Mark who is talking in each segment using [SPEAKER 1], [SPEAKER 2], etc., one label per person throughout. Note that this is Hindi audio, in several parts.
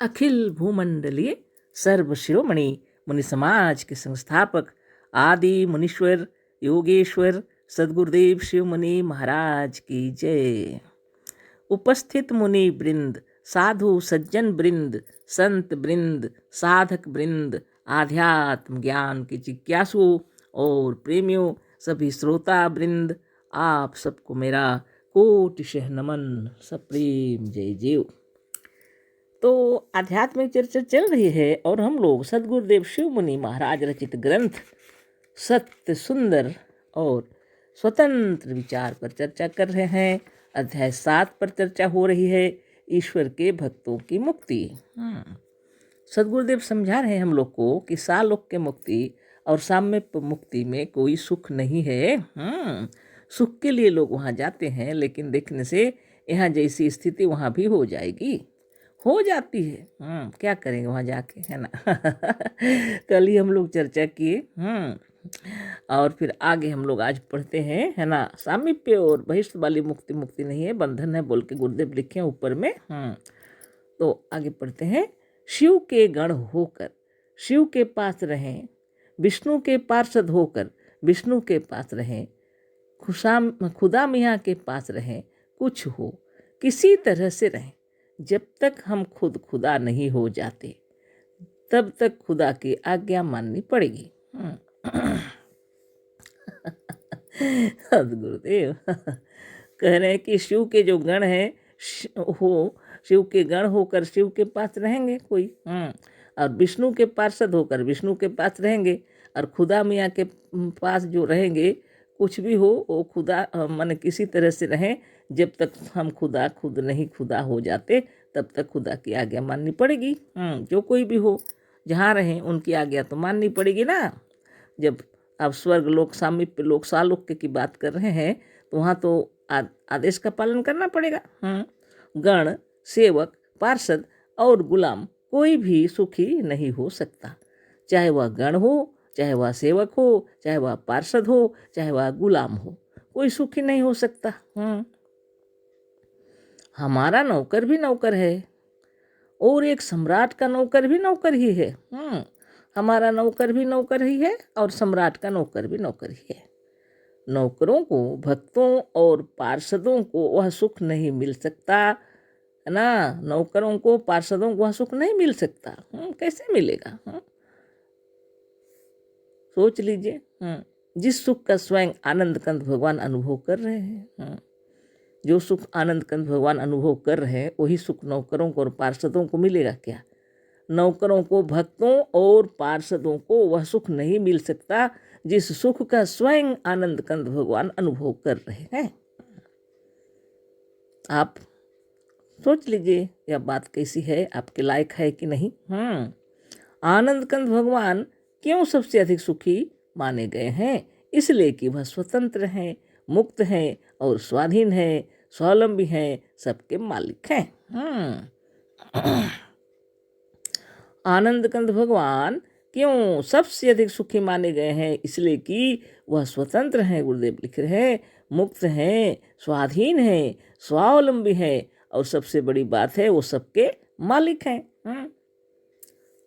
[SPEAKER 1] अखिल भूमंडलीय सर्व शिरोमणि मुनि समाज के संस्थापक आदि मुनीश्वर योगेश्वर सदगुरुदेव शिव मुनि महाराज की जय। उपस्थित मुनि वृंद, साधु सज्जन वृंद, संत वृंद, साधक वृंद, आध्यात्म ज्ञान के जिज्ञासुओं और प्रेमियों, सभी श्रोता वृंद, आप सबको मेरा कोटिशः नमन, सप्रेम जय जय। तो आध्यात्मिक चर्चा चल रही है और हम लोग सदगुरुदेव शिव मुनि महाराज रचित ग्रंथ सत्य सुंदर और स्वतंत्र विचार पर चर्चा कर रहे हैं। अध्याय 7 पर चर्चा हो रही है, ईश्वर के भक्तों की मुक्ति। सदगुरुदेव समझा रहे हैं हम लोग को कि सालोक के मुक्ति और साम्य मुक्ति में कोई सुख नहीं है। सुख के लिए लोग वहाँ जाते हैं, लेकिन देखने से यहाँ जैसी स्थिति वहाँ भी हो जाएगी, हो जाती है। क्या करेंगे वहाँ जाके, है ना। कल ही हम लोग चर्चा किए। और फिर आगे हम लोग आज पढ़ते हैं, है ना। सामीप्य और बहिष्ठ वाली मुक्ति मुक्ति नहीं है, बंधन है बोल के गुरुदेव लिखे हैं ऊपर में। तो आगे पढ़ते हैं। शिव के गण होकर शिव के पास रहें, विष्णु के पार्षद होकर विष्णु के पास रहें, खुदा मियाँ के पास रहें, कुछ हो किसी तरह से रहें। जब तक हम खुद खुदा नहीं हो जाते तब तक खुदा की आज्ञा माननी पड़ेगी। गुरुदेव कह रहे हैं कि शिव के जो गण हैं शिव के गण होकर शिव के पास रहेंगे कोई, और विष्णु के पार्षद होकर विष्णु के पास रहेंगे, और खुदा मियाँ के पास जो रहेंगे, कुछ भी हो वो खुदा माने किसी तरह से रहें। जब तक हम खुदा खुद नहीं खुदा हो जाते तब तक खुदा की आज्ञा माननी पड़ेगी। जो कोई भी हो, जहाँ रहें उनकी आज्ञा तो माननी पड़ेगी ना। जब आप स्वर्ग लोक सामीप्य लोक सालोक्य की बात कर रहे हैं तो वहाँ तो आदेश का पालन करना पड़ेगा। गण, सेवक, पार्षद और गुलाम कोई भी सुखी नहीं हो सकता, चाहे वह गण हो, चाहे वह सेवक हो, चाहे वह पार्षद हो, चाहे वह गुलाम हो, कोई सुखी नहीं हो सकता। हमारा नौकर भी नौकर है और एक सम्राट का नौकर भी नौकर ही है। हमारा नौकर भी नौकर ही है और सम्राट का नौकर भी नौकर ही है। नौकरों को, भक्तों और पार्षदों को वह सुख नहीं मिल सकता, है ना। नौकरों को, पार्षदों को वह सुख नहीं मिल सकता। कैसे मिलेगा? सोच लीजिए। जिस सुख का स्वयं आनंद कंद भगवान अनुभव कर रहे हैं, जो सुख आनंद कंद भगवान अनुभव कर रहे हैं, वही सुख नौकरों को और पार्षदों को मिलेगा क्या? नौकरों को, भक्तों और पार्षदों को वह सुख नहीं मिल सकता जिस सुख का स्वयं आनंद कंद भगवान अनुभव कर रहे हैं। आप सोच लीजिए यह बात कैसी है, आपके लायक है कि नहीं। आनंद कंद भगवान क्यों सबसे अधिक सुखी माने गए हैं? इसलिए कि वह स्वतंत्र हैं, मुक्त हैं और स्वाधीन हैं, स्वावलंबी हैं, सबके मालिक हैं। आनंद कंद भगवान क्यों सबसे अधिक सुखी माने गए हैं? इसलिए कि वह स्वतंत्र हैं, गुरुदेव लिख रहे हैं, मुक्त हैं, स्वाधीन हैं, स्वावलंबी हैं, और सबसे बड़ी बात है वो सबके मालिक हैं।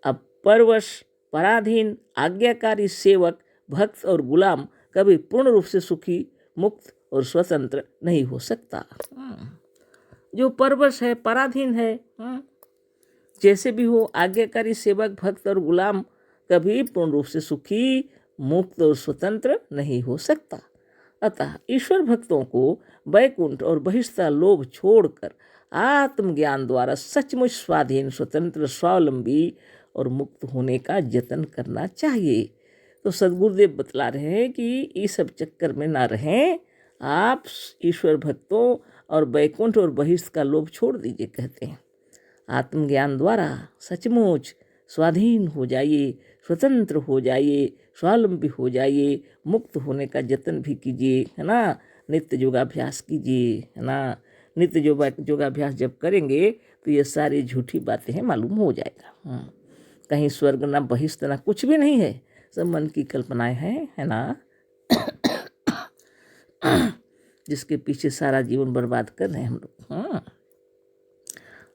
[SPEAKER 1] अब परवश, पराधीन, आज्ञाकारी सेवक, भक्त और गुलाम कभी पूर्ण रूप से सुखी, मुक्त और स्वतंत्र नहीं हो सकता। जो परवश है, पराधीन है, जैसे भी हो, आज्ञाकारी सेवक, भक्त और गुलाम कभी पूर्ण रूप से सुखी, मुक्त और स्वतंत्र नहीं हो सकता। अतः ईश्वर भक्तों को वैकुंठ और बहिष्ठता लोभ छोड़कर आत्मज्ञान द्वारा सचमुच स्वाधीन, स्वतंत्र, स्वावलंबी और मुक्त होने का यत्न करना चाहिए। तो सदगुरुदेव बतला रहे हैं कि इस सब चक्कर में ना रहें, आप ईश्वर भक्तों और वैकुंठ और बहिष्ठ का लोभ छोड़ दीजिए। कहते हैं आत्मज्ञान द्वारा सचमुच स्वाधीन हो जाइए, स्वतंत्र हो जाइए, स्वावलंबी हो जाइए, मुक्त होने का यत्न भी कीजिए, है ना। नित्य योगाभ्यास कीजिए, है ना। नित्य योगाभ्यास जब करेंगे तो ये सारी झूठी बातें हैं मालूम हो जाएगा। कहीं स्वर्ग ना बहिष्ठ ना कुछ भी नहीं है, सब मन की कल्पनाएं हैं, है ना। जिसके पीछे सारा जीवन बर्बाद कर रहे हैं हम लोग।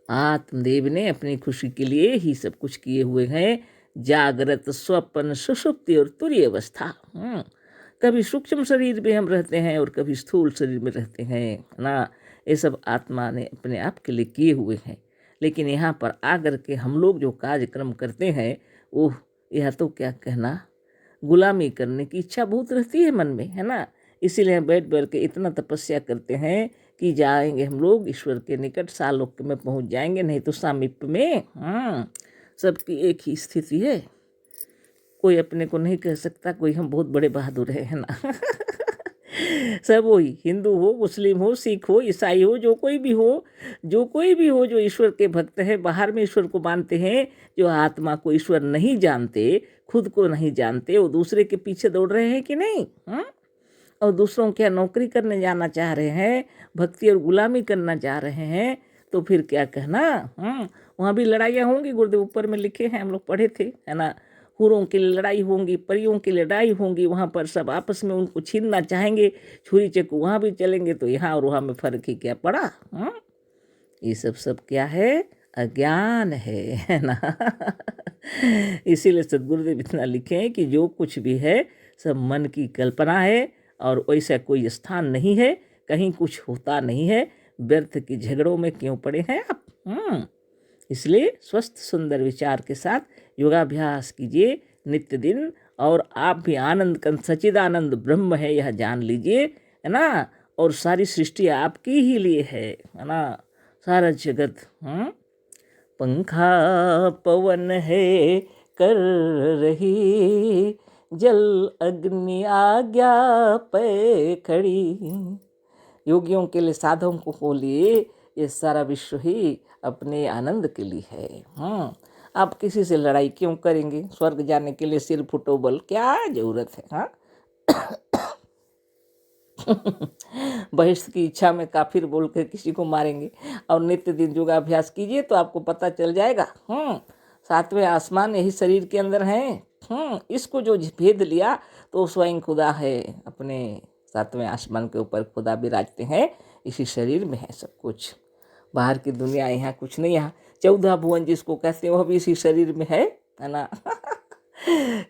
[SPEAKER 1] आत्मदेव ने अपनी खुशी के लिए ही सब कुछ किए हुए हैं। जागृत, स्वप्न, सुषुप्ति और तुरीय अवस्था। कभी सूक्ष्म शरीर में हम रहते हैं और कभी स्थूल शरीर में रहते हैं, है ना। ये सब आत्मा ने अपने आप के लिए किए हुए हैं। लेकिन यहाँ पर आकर के हम लोग जो कार्यक्रम करते हैं, ओह, यह तो क्या कहना, गुलामी करने की इच्छा बहुत रहती है मन में, है ना। इसीलिए हम बैठ बैठ के इतना तपस्या करते हैं कि जाएंगे हम लोग ईश्वर के निकट, सालोक में पहुंच जाएंगे, नहीं तो सामीप्य में। सबकी एक ही स्थिति है। कोई अपने को नहीं कह सकता कोई हम बहुत बड़े बहादुर है ना। सब वही, हिंदू हो, मुस्लिम हो, सिख हो, ईसाई हो, जो कोई भी हो, जो ईश्वर के भक्त है, बाहर में ईश्वर को मानते हैं, जो आत्मा को ईश्वर नहीं जानते, खुद को नहीं जानते, वो दूसरे के पीछे दौड़ रहे हैं कि नहीं। और दूसरों क्या नौकरी करने जाना चाह रहे हैं, भक्ति और गुलामी करना चाह रहे हैं, तो फिर क्या कहना। वहाँ भी लड़ाइयाँ होंगी, गुरुदेव ऊपर में लिखे हैं, हम लोग पढ़े थे, है ना। हुरों की लड़ाई होंगी, परियों की लड़ाई होंगी, वहाँ पर सब आपस में उनको छीनना चाहेंगे, छुरी चक्कू वहाँ भी चलेंगे, तो यहाँ और वहाँ में फर्क ही क्या पड़ा। ये सब क्या है, अज्ञान है ना। इसीलिए सद्गुरुदेव इतना लिखे हैं कि जो कुछ भी है सब मन की कल्पना है, और वैसा कोई स्थान नहीं है, कहीं कुछ होता नहीं है, व्यर्थ की झगड़ों में क्यों पड़े हैं आप। इसलिए स्वस्थ सुंदर विचार के साथ योगाभ्यास कीजिए नित्य दिन, और आप भी आनंद सच्चिदानंद ब्रह्म है यह जान लीजिए, है ना। और सारी सृष्टि आपकी ही लिए है ना, सारा जगत। पंखा पवन है कर रही, जल अग्नि आज्ञा पे खड़ी। योगियों के लिए, साधकों को लिए ये सारा विश्व ही अपने आनंद के लिए है। आप किसी से लड़ाई क्यों करेंगे, स्वर्ग जाने के लिए सिर फुटो बल, क्या जरूरत है। बहिष्ठ की इच्छा में काफिर बोल कर किसी को मारेंगे, और नित्य दिन योगाभ्यास कीजिए तो आपको पता चल जाएगा। सातवें आसमान यही शरीर के अंदर है। इसको जो भेद लिया तो स्वयं खुदा है, अपने सातवें आसमान के ऊपर खुदा विराजते हैं, इसी शरीर में है सब कुछ। बाहर की दुनिया यहाँ कुछ नहीं, यहाँ 14 भुवन जिसको कहते हैं वह भी इसी शरीर में है ना।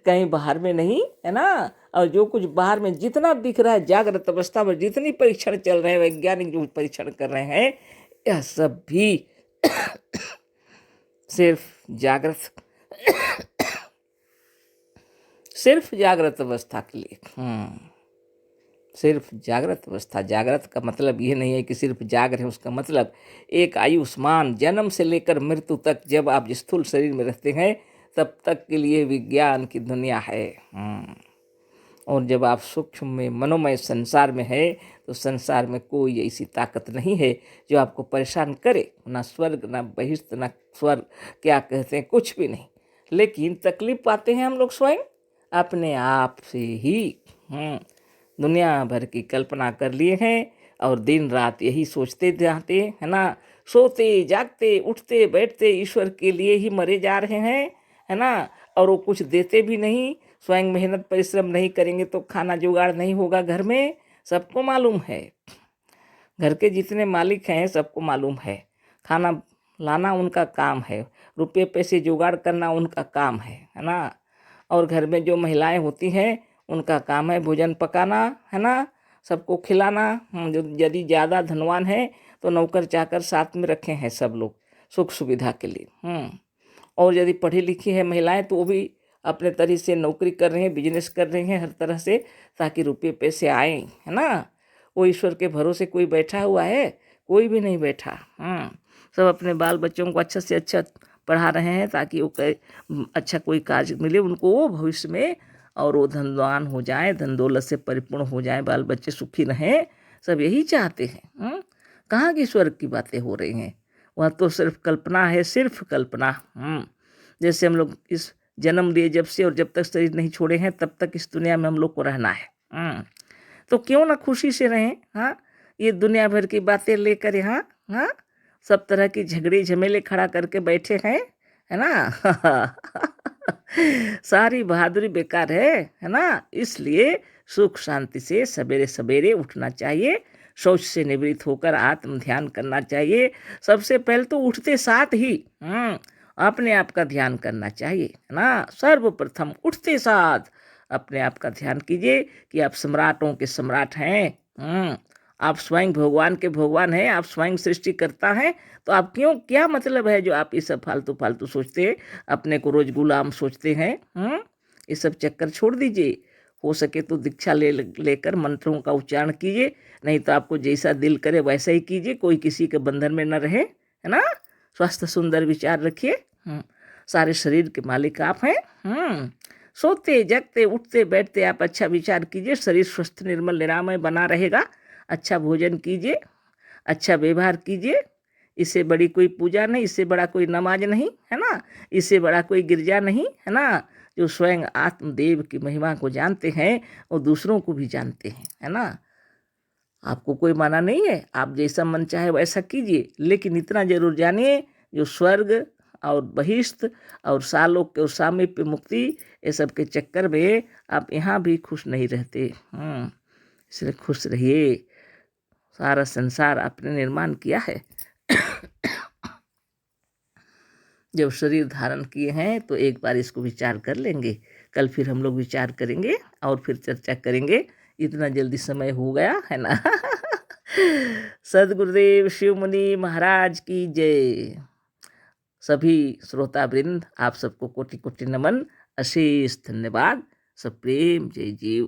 [SPEAKER 1] कहीं बाहर में नहीं, है ना। और जो कुछ बाहर में जितना दिख रहा है, जागृत अवस्था में जितनी परीक्षण चल रहे हैं, वैज्ञानिक जो परीक्षण कर रहे हैं, यह सब भी सिर्फ जागृत अवस्था के लिए। सिर्फ जागृत अवस्था। जागृत का मतलब ये नहीं है कि सिर्फ जाग रहे हैं, उसका मतलब एक आयुष्मान जन्म से लेकर मृत्यु तक जब आप स्थूल शरीर में रहते हैं तब तक के लिए विज्ञान की दुनिया है। और जब आप सूक्ष्म में मनोमय संसार में है तो संसार में कोई ऐसी ताकत नहीं है जो आपको परेशान करे, ना स्वर्ग, ना बहिष्ठ, ना स्वर्ग, क्या कहते हैं, कुछ भी नहीं। लेकिन तकलीफ पाते हैं हम लोग स्वयं अपने आप से ही। दुनिया भर की कल्पना कर लिए हैं और दिन रात यही सोचते रहते, है ना। सोते जागते उठते बैठते ईश्वर के लिए ही मरे जा रहे हैं, है ना। और वो कुछ देते भी नहीं, स्वयं मेहनत परिश्रम नहीं करेंगे तो खाना जुगाड़ नहीं होगा घर में, सबको मालूम है। घर के जितने मालिक हैं सबको मालूम है, खाना लाना उनका काम है, रुपये पैसे जुगाड़ करना उनका काम है ना। और घर में जो महिलाएं होती हैं उनका काम है भोजन पकाना, है ना, सबको खिलाना। जो यदि ज़्यादा धनवान है तो नौकर चाकर साथ में रखे हैं सब लोग सुख सुविधा के लिए। और यदि पढ़ी लिखी है महिलाएं तो वो भी अपने तरह से नौकरी कर रहे हैं, बिजनेस कर रहे हैं हर तरह से, ताकि रुपये पैसे आए, है ना। वो ईश्वर के भरोसे कोई बैठा हुआ है, कोई भी नहीं बैठा। सब अपने बाल बच्चों को अच्छा से अच्छा पढ़ा रहे हैं ताकि वो अच्छा कोई कार्य मिले उनको भविष्य में, और वो धनवान हो जाए, धन दौलत से परिपूर्ण हो जाए, बाल बच्चे सुखी रहें, सब यही चाहते हैं। कहाँ की स्वर्ग की बातें हो रही हैं, वह तो सिर्फ कल्पना है, सिर्फ कल्पना। जैसे हम लोग इस जन्म लिए जब से और जब तक शरीर नहीं छोड़े हैं तब तक इस दुनिया में हम लोग को रहना है। तो क्यों ना खुशी से रहें। ये दुनिया भर की बातें लेकर यहाँ सब तरह की झगड़े झमेले खड़ा करके बैठे हैं, है ना। सारी बहादुरी बेकार है ना। इसलिए सुख शांति से सवेरे सवेरे उठना चाहिए, शौच से निवृत्त होकर आत्म ध्यान करना चाहिए। सबसे पहले तो उठते साथ ही अपने आप का ध्यान करना चाहिए, है ना। सर्वप्रथम उठते साथ अपने आप का ध्यान कीजिए कि आप सम्राटों के सम्राट हैं। आप स्वयं भगवान के भगवान हैं, आप स्वयं सृष्टि करता हैं। तो आप क्यों, क्या मतलब है जो आप ये सब फालतू फालतू सोचते हैं, अपने को रोज गुलाम सोचते हैं। ये सब चक्कर छोड़ दीजिए। हो सके तो दीक्षा लेकर मंत्रों का उच्चारण कीजिए, नहीं तो आपको जैसा दिल करे वैसा ही कीजिए, कोई किसी के बंधन में न रहे, है ना। स्वस्थ सुंदर विचार रखिए। सारे शरीर के मालिक आप हैं। सोते जगते उठते बैठते आप अच्छा विचार कीजिए, शरीर स्वस्थ निर्मल निरामय बना रहेगा। अच्छा भोजन कीजिए, अच्छा व्यवहार कीजिए। इससे बड़ी कोई पूजा नहीं, इससे बड़ा कोई नमाज नहीं, है ना। इससे बड़ा कोई गिरजा नहीं, है ना। जो स्वयं आत्मदेव की महिमा को जानते हैं वो दूसरों को भी जानते हैं, है ना। आपको कोई माना नहीं है, आप जैसा मन चाहे वैसा कीजिए, लेकिन इतना जरूर जानिए जो स्वर्ग और बहिष्ठ और सालोक और सामीप्य मुक्ति ये सब के चक्कर में आप यहाँ भी खुश नहीं रहते। इसलिए खुश रहिए। सारा संसार आपने निर्माण किया है। जब शरीर धारण किए हैं तो एक बार इसको विचार कर लेंगे। कल फिर हम लोग विचार करेंगे और फिर चर्चा करेंगे। इतना जल्दी समय हो गया है ना। सदगुरुदेव शिव मुनि महाराज की जय। सभी श्रोता वृंद आप सबको कोटि कोटि नमन, अशेष धन्यवाद। सब प्रेम, जय जीव।